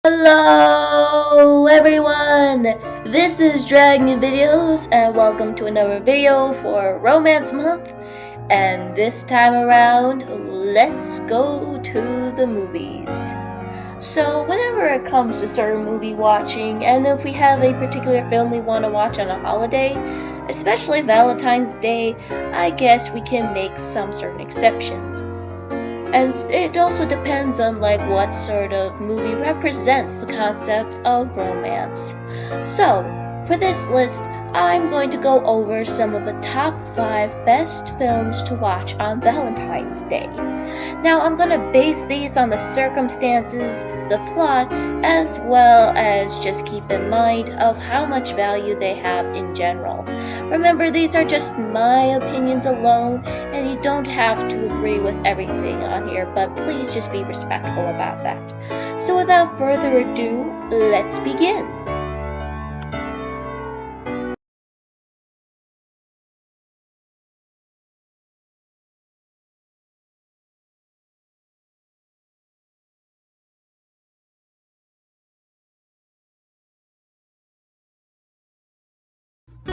Hello everyone! This is Dragon Videos and welcome to another video for Romance Month. And this time around, let's go to the movies. So whenever it comes to certain movie watching, and if we have a particular film we want to watch on a holiday, especially Valentine's Day, I guess we can make some certain exceptions. And it also depends on what sort of movie represents the concept of romance. So, for this list, I'm going to go over some of the top 5 best films to watch on Valentine's Day. Now, I'm going to base these on the circumstances, the plot, as well as just keep in mind of how much value they have in general. Remember, these are just my opinions alone, and you don't have to agree with everything on here, but please just be respectful about that. So without further ado, let's begin.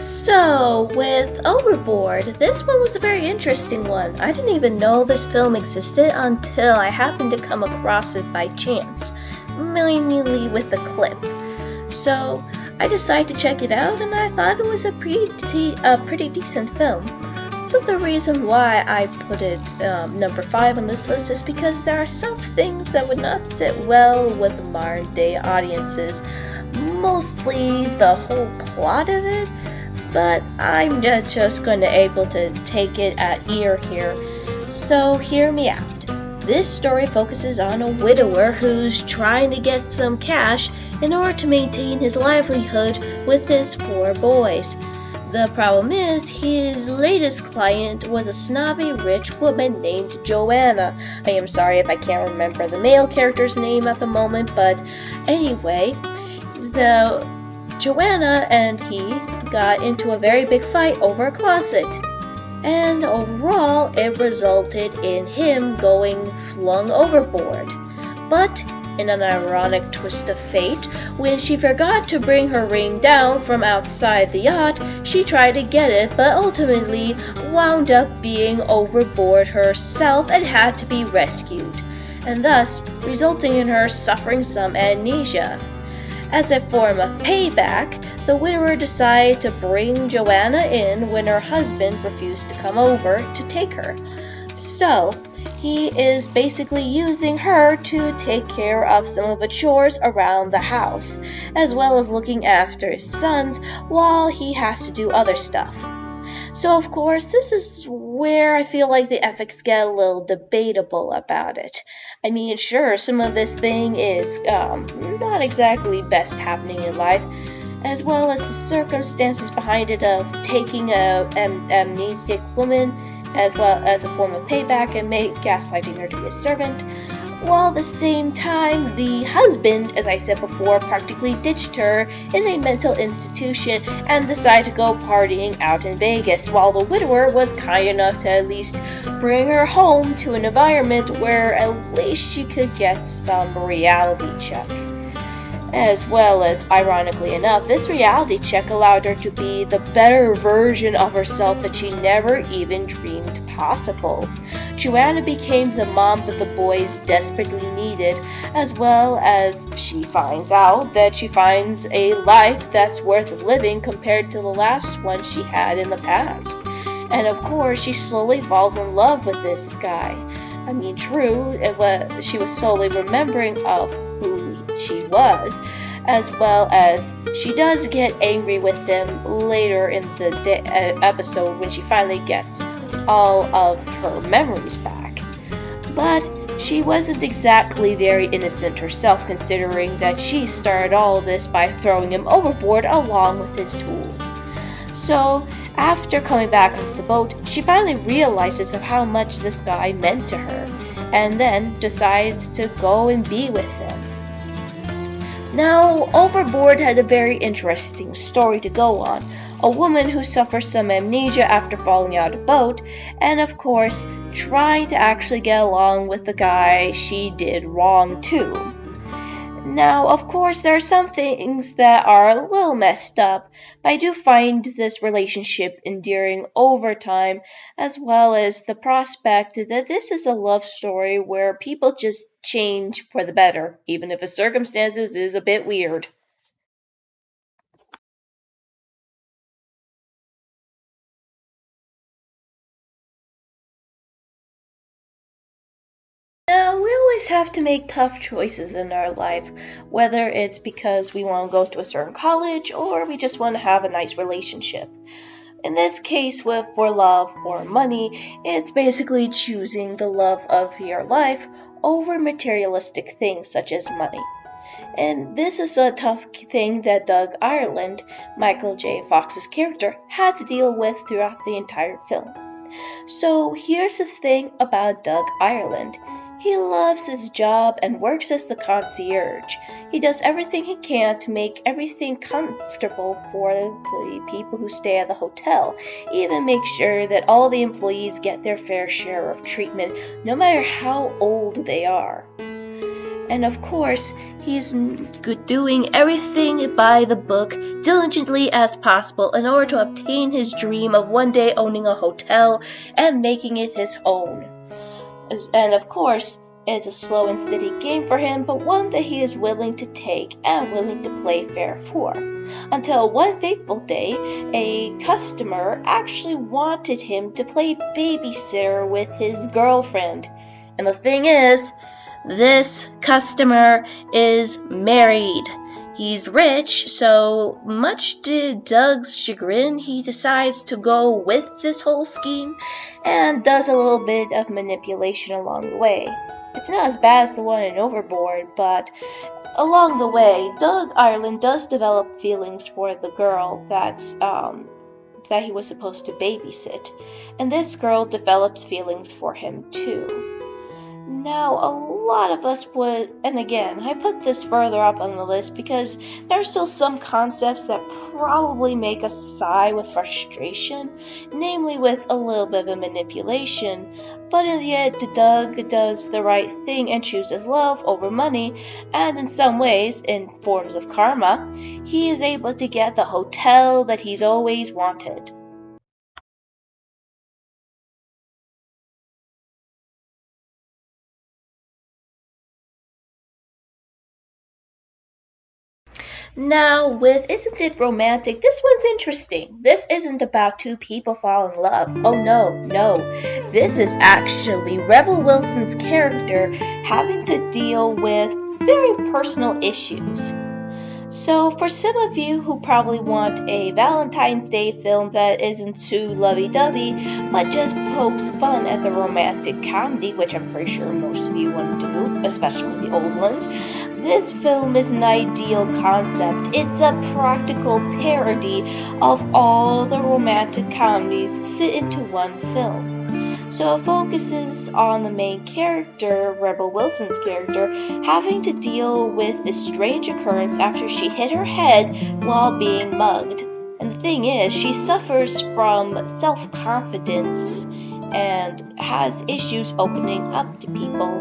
So, with Overboard, this one was a very interesting one. I didn't even know this film existed until I happened to come across it by chance, mainly with the clip. So, I decided to check it out and I thought it was a pretty decent film. But the reason why I put it number 5 on this list is because there are some things that would not sit well with modern day audiences. Mostly the whole plot of it, but I'm just going to able to take it at ear here. So hear me out. This story focuses on a widower who's trying to get some cash in order to maintain his livelihood with his 4 boys. The problem is, his latest client was a snobby rich woman named Joanna. I am sorry if I can't remember the male character's name at the moment, but anyway, so Joanna and he got into a very big fight over a closet. And overall, it resulted in him going flung overboard. But in an ironic twist of fate, when she forgot to bring her ring down from outside the yacht, she tried to get it, but ultimately wound up being overboard herself and had to be rescued, and thus resulting in her suffering some amnesia. As a form of payback, the widower decided to bring Joanna in when her husband refused to come over to take her. So, he is basically using her to take care of some of the chores around the house, as well as looking after his sons while he has to do other stuff. So of course, this is where I feel like the ethics get a little debatable about it. I mean, sure, some of this thing is not exactly best happening in life, as well as the circumstances behind it of taking an amnesic woman as well as a form of payback and gaslighting her to be a servant, while at the same time the husband, as I said before, practically ditched her in a mental institution and decided to go partying out in Vegas, while the widower was kind enough to at least bring her home to an environment where at least she could get some reality check. As well as, ironically enough, this reality check allowed her to be the better version of herself that she never even dreamed possible. Joanna became the mom that the boys desperately needed, as well as she finds out that she finds a life that's worth living compared to the last one she had in the past. And of course, she slowly falls in love with this guy. I mean, true, she was slowly remembering of who she was, as well as she does get angry with him later in the episode when she finally gets all of her memories back. But she wasn't exactly very innocent herself, considering that she started all this by throwing him overboard along with his tools. So, after coming back onto the boat, she finally realizes of how much this guy meant to her, and then decides to go and be with him. Now, Overboard had a very interesting story to go on. A woman who suffers some amnesia after falling out of a boat, and of course, trying to actually get along with the guy she did wrong to. Now, of course, there are some things that are a little messed up, but I do find this relationship endearing over time, as well as the prospect that this is a love story where people just change for the better, even if the circumstances is a bit weird. Now, we always have to make tough choices in our life, whether it's because we want to go to a certain college or we just want to have a nice relationship. In this case, with for love or money, it's basically choosing the love of your life over materialistic things such as money. And this is a tough thing that Doug Ireland, Michael J. Fox's character, had to deal with throughout the entire film. So here's the thing about Doug Ireland. He loves his job and works as the concierge. He does everything he can to make everything comfortable for the people who stay at the hotel, even make sure that all the employees get their fair share of treatment, no matter how old they are. And of course, he's doing everything by the book diligently as possible in order to obtain his dream of one day owning a hotel and making it his own. And of course, it's a slow and steady game for him, but one that he is willing to take and willing to play fair for. Until one fateful day, a customer actually wanted him to play babysitter with his girlfriend. And the thing is, this customer is married. He's rich, so much to Doug's chagrin, he decides to go with this whole scheme and does a little bit of manipulation along the way. It's not as bad as the one in Overboard, but along the way, Doug Ireland does develop feelings for the girl that he was supposed to babysit, and this girl develops feelings for him too. Now, a lot of us would, and again, I put this further up on the list because there are still some concepts that probably make us sigh with frustration, namely with a little bit of manipulation, but in the end, Doug does the right thing and chooses love over money, and in some ways, in forms of karma, he is able to get the hotel that he's always wanted. Now, with Isn't It Romantic, this one's interesting. This isn't about two people falling in love. Oh no, no. This is actually Rebel Wilson's character having to deal with very personal issues. So, for some of you who probably want a Valentine's Day film that isn't too lovey-dovey, but just pokes fun at the romantic comedy, which I'm pretty sure most of you want to do, especially the old ones, this film is an ideal concept. It's a practical parody of all the romantic comedies fit into one film. So it focuses on the main character, Rebel Wilson's character, having to deal with this strange occurrence after she hit her head while being mugged. And the thing is, she suffers from self-confidence and has issues opening up to people,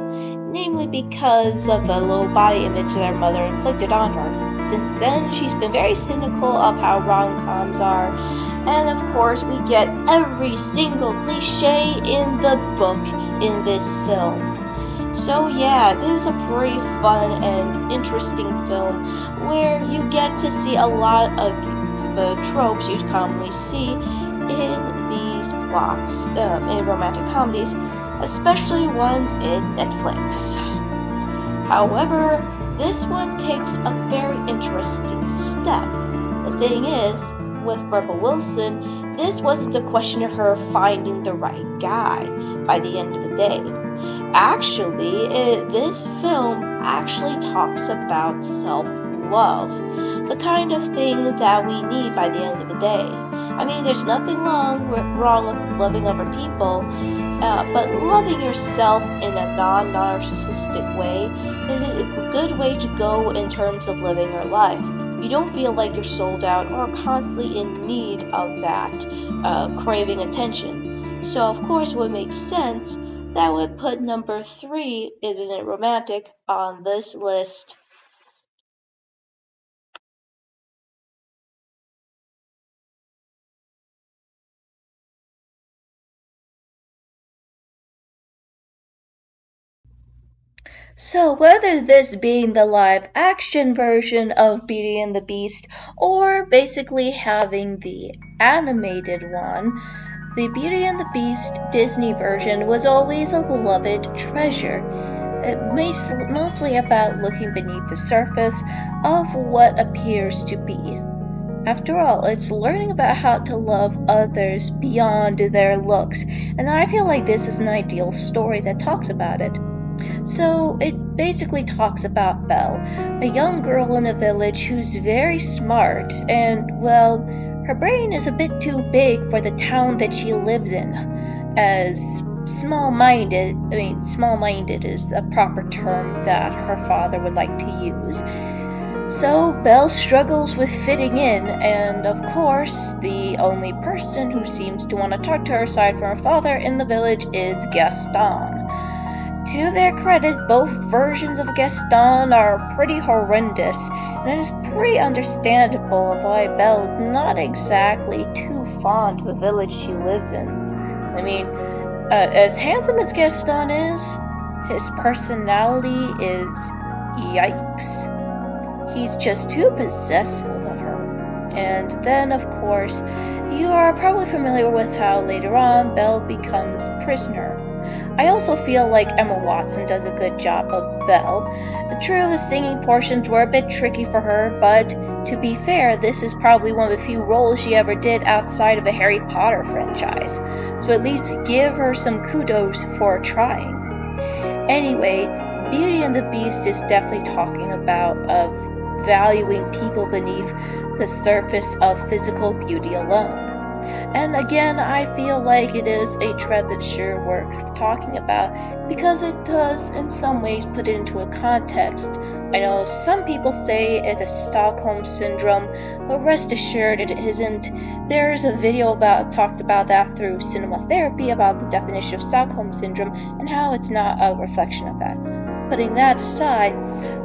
namely because of the low body image that her mother inflicted on her. Since then, she's been very cynical of how rom-coms are, and of course, we get every single cliche in the book in this film. So yeah, this is a pretty fun and interesting film where you get to see a lot of the tropes you'd commonly see in these plots, in romantic comedies, especially ones in Netflix. However, this one takes a very interesting step. The thing is, with Rebel Wilson, this wasn't a question of her finding the right guy by the end of the day. Actually, this film actually talks about self-love, the kind of thing that we need by the end of the day. I mean, there's nothing wrong with loving other people, but loving yourself in a non-narcissistic way is a good way to go in terms of living your life. You don't feel like you're sold out or constantly in need of that craving attention. So, of course, what makes sense, that would put number 3, Isn't It Romantic, on this list. So, whether this being the live action version of Beauty and the Beast or basically having the animated one, the Beauty and the Beast Disney version was always a beloved treasure. Mostly about looking beneath the surface of what appears to be. After all, it's learning about how to love others beyond their looks, and I feel like this is an ideal story that talks about it. So, it basically talks about Belle, a young girl in a village who's very smart, and, well, her brain is a bit too big for the town that she lives in, as small-minded is a proper term that her father would like to use. So Belle struggles with fitting in, and of course, the only person who seems to want to talk to her aside from her father in the village is Gaston. To their credit, both versions of Gaston are pretty horrendous, and it is pretty understandable why Belle is not exactly too fond of the village she lives in. I mean, as handsome as Gaston is, his personality is yikes. He's just too possessive of her. And then, of course, you are probably familiar with how later on Belle becomes prisoner. I also feel like Emma Watson does a good job of Belle. True, the singing portions were a bit tricky for her, but to be fair, this is probably one of the few roles she ever did outside of the Harry Potter franchise, so at least give her some kudos for trying. Anyway, Beauty and the Beast is definitely talking about valuing people beneath the surface of physical beauty alone. And again, I feel like it is a treasure worth talking about because it does in some ways put it into a context. I know some people say it is Stockholm Syndrome, but rest assured it isn't. There's a video talked about that through Cinema Therapy about the definition of Stockholm Syndrome and how it's not a reflection of that. Putting that aside,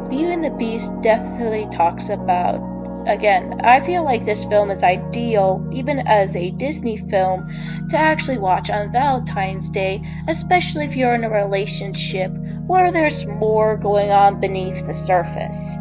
Beauty and the Beast definitely talks about, again, I feel like this film is ideal, even as a Disney film, to actually watch on Valentine's Day, especially if you're in a relationship where there's more going on beneath the surface.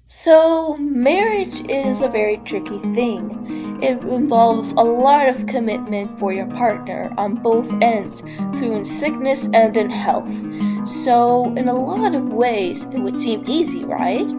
So, marriage is a very tricky thing. It involves a lot of commitment for your partner on both ends, through in sickness and in health. So, in a lot of ways, it would seem easy, right?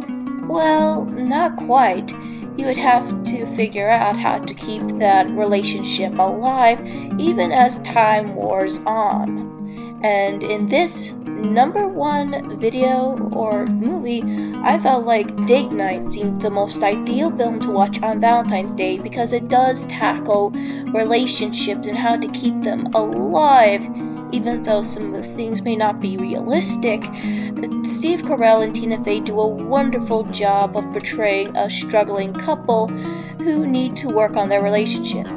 Well, not quite. You would have to figure out how to keep that relationship alive even as time wears on. And in this number one video or movie, I felt like Date Night seemed the most ideal film to watch on Valentine's Day because it does tackle relationships and how to keep them alive, even though some of the things may not be realistic. Steve Carell and Tina Fey do a wonderful job of portraying a struggling couple who need to work on their relationship.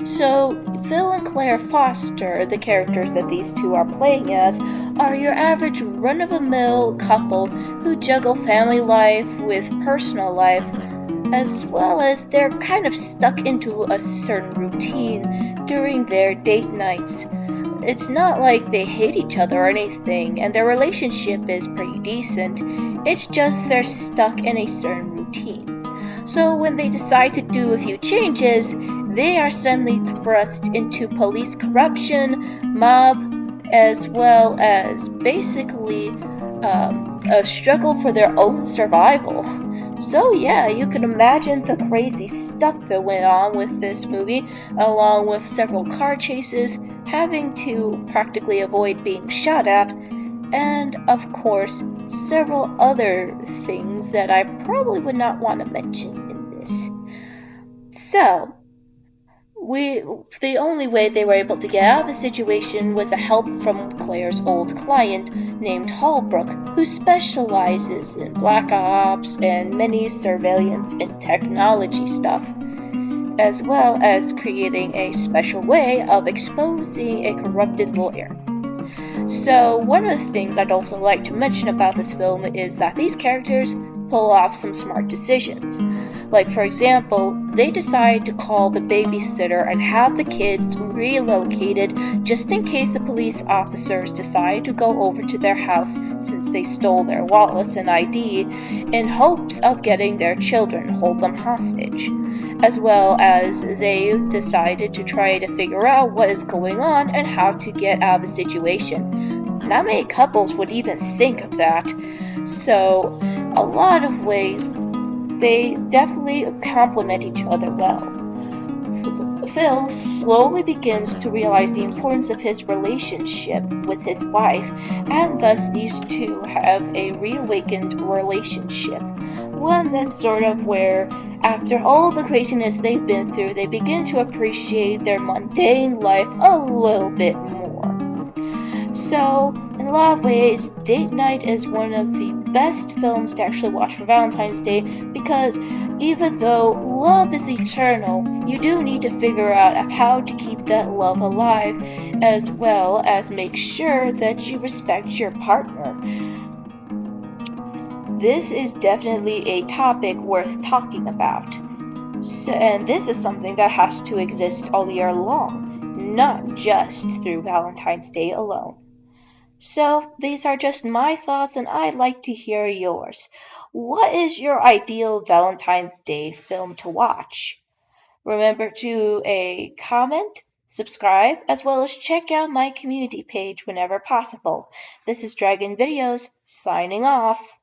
So, Phil and Claire Foster, the characters that these two are playing as, are your average run-of-the-mill couple who juggle family life with personal life, as well as they're kind of stuck into a certain routine during their date nights. It's not like they hate each other or anything, and their relationship is pretty decent. It's just they're stuck in a certain routine. So when they decide to do a few changes, they are suddenly thrust into police corruption, mob, as well as basically a struggle for their own survival. So yeah, you can imagine the crazy stuff that went on with this movie, along with several car chases, having to practically avoid being shot at, and of course, several other things that I probably would not want to mention in this. So, the only way they were able to get out of the situation was a help from Claire's old client named Holbrook, who specializes in black ops and many surveillance and technology stuff, as well as creating a special way of exposing a corrupted lawyer. So, one of the things I'd also like to mention about this film is that these characters pull off some smart decisions. Like, for example, they decide to call the babysitter and have the kids relocated just in case the police officers decide to go over to their house since they stole their wallets and ID in hopes of getting their children, hold them hostage. As well as they decided to try to figure out what is going on and how to get out of the situation. Not many couples would even think of that. So, a lot of ways, they definitely complement each other well. Phil slowly begins to realize the importance of his relationship with his wife, and thus these two have a reawakened relationship. One that's sort of where, after all the craziness they've been through, they begin to appreciate their mundane life a little bit more. So, in a lot of ways, Date Night is one of the best films to actually watch for Valentine's Day because even though love is eternal, you do need to figure out how to keep that love alive as well as make sure that you respect your partner. This is definitely a topic worth talking about. And this is something that has to exist all year long, not just through Valentine's Day alone. So, these are just my thoughts, and I'd like to hear yours. What is your ideal Valentine's Day film to watch? Remember to comment, subscribe, as well as check out my community page whenever possible. This is Dragon Videos, signing off.